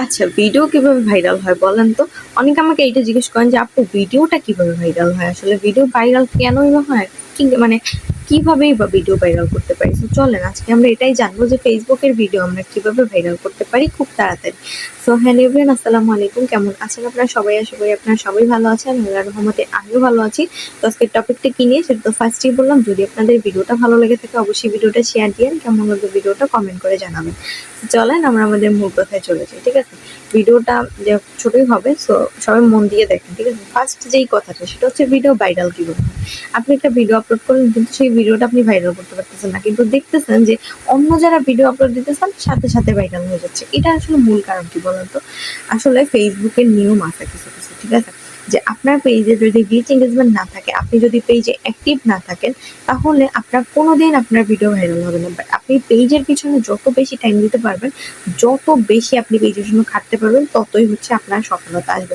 আচ্ছা, ভিডিও কিভাবে ভাইরাল হয় বলেন তো? অনেকে আমাকে এইটা জিজ্ঞেস করেন যে, "আপু ভিডিওটা কিভাবে ভাইরাল হয়? আসলে ভিডিও ভাইরাল কেনই বা হয়? কি মানে কিভাবেই বা ভিডিও ভাইরাল করতে পারি?" তো চলেন আজকে আমরা এটাই জানবো যে Facebook এর ভিডিও আমরা কিভাবে ভাইরাল করতে পারি খুব তাড়াতাড়ি। সো হ্যালো এভরিওয়ান, আসসালামু আলাইকুম। কেমন আছেন আপনারা সবাই? আশা করি আপনারা সবাই ভালো আছেন। আল্লাহর রহমতে আমিও ভালো আছি। তো আজকের টপিকটা কি নিয়ে সেটা তো ফার্স্টেই বললাম। যদি আপনাদের ভিডিওটা ভালো লেগে থাকে অবশ্যই ভিডিওটা শেয়ার দিয়েন। কেমন লাগলো ভিডিওটা কমেন্ট করে জানাবেন। চলেন আমরা আমাদের মূল কথায় চলে যাই, ঠিক আছে? ভিডিওটা যে ছোটই হবে, সো সবাই মন দিয়ে দেখেন, ঠিক আছে? ফার্স্ট যেই কথাটা সেটা হচ্ছে ভিডিও ভাইরাল কিভাবে হয়। আপনি একটা ভিডিও আপলোড করলেন কিন্তু সেই ভিডিওটা আপনি ভাইরাল করতে পারতেছেন না, কিন্তু দেখতেছেন যে অন্য যারা ভিডিও আপলোড দিতেছেন সাথে সাথে ভাইরাল হয়ে যাচ্ছে। এটা আসলে মূল কারণ কি বলেন তো? আসলে ফেসবুকের নিয়ম আছে কিছু কিছু, ঠিক আছে? যে আপনার পেজে যদি রিচ এঙ্গেজমেন্ট না থাকে, আপনি যদি পেজে অ্যাক্টিভ না থাকেন, তাহলে আপনার কোনোদিন আপনার ভিডিও ভাইরাল হবে না। বাট আপনি পেজের পিছনে যত বেশি টাইম দিতে পারবেন, যত বেশি আপনি পেজের জন্য খাটতে পারবেন, ততই হচ্ছে আপনার সফলতা আসবে।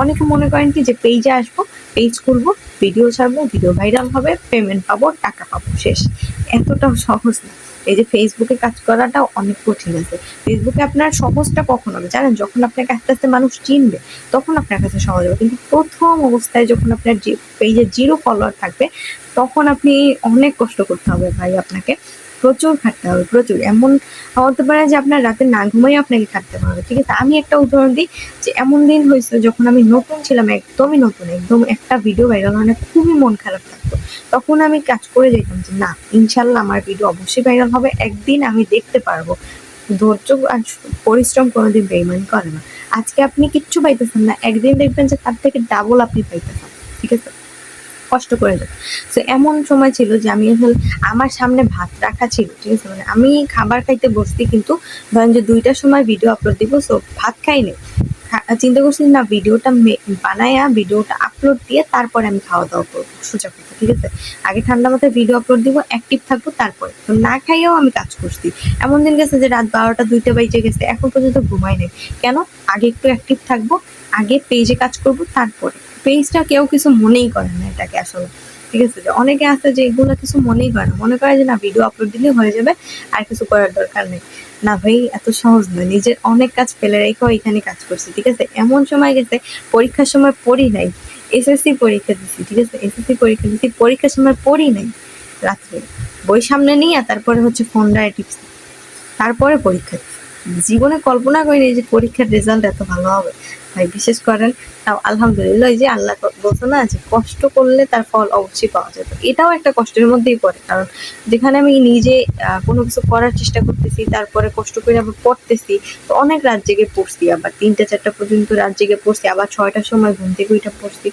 অনেকে মনে করেন কি যে পেজে আসবো, পেজ খুলবো, ভিডিও ছাড়বো, ভিডিও ভাইরাল হবে, পেমেন্ট পাবো, টাকা পাবো, শেষ। এতটাও সহজ না। এই যে ফেসবুকে কাজ করাটাও অনেক কঠিন আছে। ফেসবুকে আপনার সহজটা কখন হবে জানেন? যখন আপনাকে আস্তে আস্তে মানুষ চিনবে, তখন আপনার কাছে সহজ হবে। কিন্তু প্রথম অবস্থায় যখন আপনার পেজে জিরো ফলোয়ার থাকবে, তখন আপনি অনেক কষ্ট করতে হবে ভাই আপনাকে। প্রচুর খাটতে হবে, প্রচুর। এমন হতে পারে যে আপনার রাতে না ঘুমাই আপনাকে খাটতে হবে, ঠিক আছে? আমি একটা উদাহরণ দিই যে এমন দিন হয়েছে যখন আমি নতুন ছিলাম, একদমই নতুন, একদম একটা ভিডিও ভাইরাল মানে খুবই মন খারাপ থাকতো। তখন আমি কাজ করে যেতাম যে না, ইনশাল্লাহ আমার ভিডিও অবশ্যই ভাইরাল হবে, একদিন আমি দেখতে পারবো। ধৈর্য আর পরিশ্রম কোনোদিন বেইমানি করে না। আজকে আপনি কিচ্ছু পাইতেছেন না, একদিন দেখবেন যে তার থেকে ডাবল আপনি পাইতেছেন, ঠিক আছে? কষ্ট করে যাবে। সো এমন সময় ছিল যে আমি আসলে আমার সামনে ভাত রাখা ছিল, ঠিক আছে? মানে আমি খাবার খাইতে বসছি, কিন্তু ধরেন যে ২টার সময় ভিডিও আপলোড দিব, সো ভাত খাই নাই। চিন্তা করছি না ভিডিওটা বানায়া ভিডিওটা আপলোড দিয়ে তারপরে আমি খাওয়া-দাওয়া করব। সোজা কথা, ঠিক আছে? আগে ঠান্ডা মাথায় ভিডিও আপলোড দিব, অ্যাক্টিভ থাকবো তারপরে। তো না খাইয়াও আমি কাজ করছি। এমন দিন গেছে যে রাত ১২টা ২টা বাইজে গেছে। এখন পর্যন্ত ঘুমাই নাই। কেন? আগে একটু অ্যাক্টিভ থাকবো, আগে পেজে কাজ করব তারপরে। পেজটা কেউ কিছু মনেই করে না এটাকে আসলে, ঠিক আছে? যে অনেকে আছে যে এগুলো কিছু মনেই করে না, মনে করে যে না ভিডিও আপলোড দিলে হয়ে যাবে, আর কিছু করার দরকার নেই। না ভাই, এত সহজ নয়। নিজের অনেক কাজ ফেলে রেখেও এখানে কাজ করছি, ঠিক আছে? এমন সময় গেছে পরীক্ষার সময় পড়ি নাই, এসএসসি পরীক্ষা দিছি, ঠিক আছে? এসএসসি পরীক্ষা দিছি, পরীক্ষার সময় পড়ি নাই রাত্রে, বই সামনে নিয়ে তারপরে হচ্ছে ফোনটা টিপছি, তারপরে পরীক্ষা দিছি। জীবনে কল্পনা করিনি যে পরীক্ষার রেজাল্ট এত ভালো হবে। ভাই বিশ্বাস করেন, তাও আলহামদুলিল্লাহ। ওই যে আল্লাহ বলছে না যে কষ্ট করলে তার ফল অবশ্যই পাওয়া যাবে। এটাও একটা কষ্টের মধ্যেই পড়ে। কারণ যেখানে আমি নিজে কোনো কিছু করার চেষ্টা করতেছি, তারপরে কষ্ট করে আবার পড়তেছি। তো অনেক রাত জেগে পড়ছি, আবার ৩টা ৪টা পর্যন্ত রাত জেগে পড়ছি, আবার ৬টার সময় ঘুম থেকে উইঠা পড়ছি।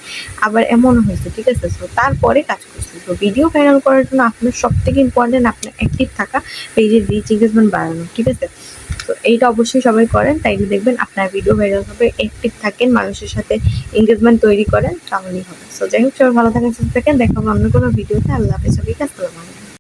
আবার এমনও হয়েছে, ঠিক আছে? সো তারপরে কাজ করছি। তো ভিডিও ভাইরাল করার জন্য আপনার সবথেকে ইম্পর্টেন্ট আপনার অ্যাক্টিভ থাকা, পেজের রিচ এনগেজমেন্ট বাড়ানো, ঠিক আছে? তো এইটা অবশ্যই সবাই করেন, তাইলে দেখবেন আপনার ভিডিও ভাইরাল হবে। অ্যাক্টিভ থাকেন, মানুষের সাথে এনগেজমেন্ট তৈরি করেন, তাহলেই হবে। সো যাই হোক, সবাই ভালো থাকেন, সুস্থ থাকেন। দেখা হবে অন্য কোনো ভিডিওতে। আল্লাহ হাফেজ সবাইকে। আসসালামু আলাইকুম।